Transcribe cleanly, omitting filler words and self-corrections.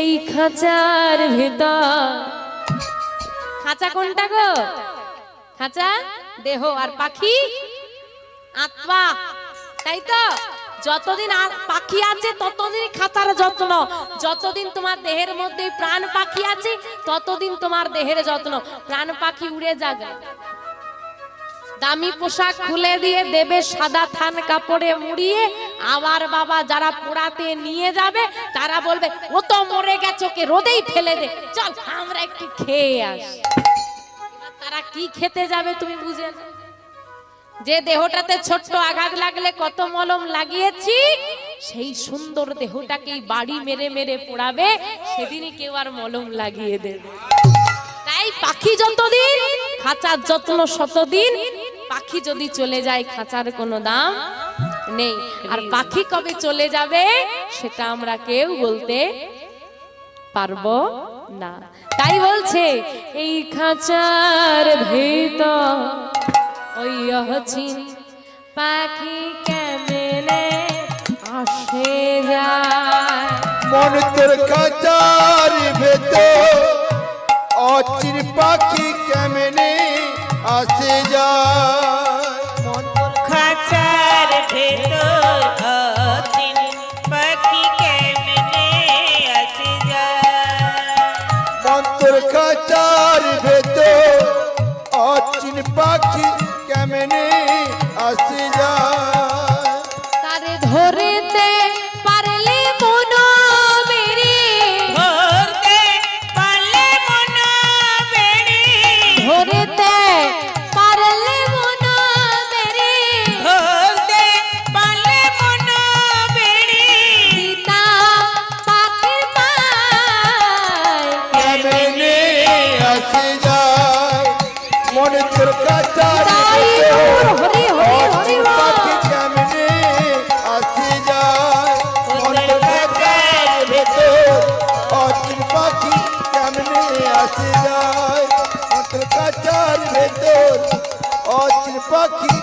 এই খাঁচার ভেতর। খাঁচা কোনটা গো? খাঁচা দেহ, আর পাখি আত্মা, তাই তো? যতদিন পাখি আছে ততদিন খাঁচার যত্ন, যতদিন তোমার দেহের মধ্যে প্রাণ পাখি আছে ততদিন তোমার দেহের যত্ন। প্রাণ পাখি উড়ে যাবে, দামি পোশাক খুলে দিয়ে দেবে সাদা থান কাপড়ে মুড়িয়ে, আবার বাবা যারা পোড়াতে নিয়ে যাবে তারা বলবে ও তো মরে গেছে, ওকে রোদেই ফেলে দে, চল আমরা একটু খেয়ে আসি। তারা কি খেতে যাবে তুমি বুঝে? যে দেহটাতে ছোট্ট আঘাত লাগলে কত মলম লাগিয়েছি, সেই সুন্দর দেহটাকেই বাড়ি মেরে মেরে পোড়াবে, সেদিনই কেউ আর মলম লাগিয়ে দেবে। তাই পাখি যতদিন খাঁচার যত্ন শতদিন, পাখি যদি চলে যায় খাঁচার কোনো দাম নেই। আর পাখি কবে চলে যাবে সেটা আমরা কেউ বলতে পারবো না। তাই বলছে এই খাঁচার ভেতর ওই অচিন পাখি কেমনে আসে যায়। মন তোর খাঁচার ভেতর অচিন পাখি কেমনে আসে যায়। মন তোর খাঁচার ভেতর অচিন পাখি কেমনে আসে যায়। মন তোর খাঁচার ভেতর অচিন পাখি কেমনে আসে যায়। তারে ধরেতে পারলে মন মেরে, ধরতে পারলে মন বেড়ে, ধরেতে পারলে মন মেরে, ধরতে পারলে মন বেড়ে, সীতা পাখির পায় কেমনে আসে যায়। মন তোর খাঁচার তাই ভেতর হরি হরি হরি অচিন পাখি কেমনে আসে যায়। মন তোর খাঁচার ভেতর অচিন পাখি কেমনে আসে যায়। মন তোর খাঁচার ভেতর অচিন পাখি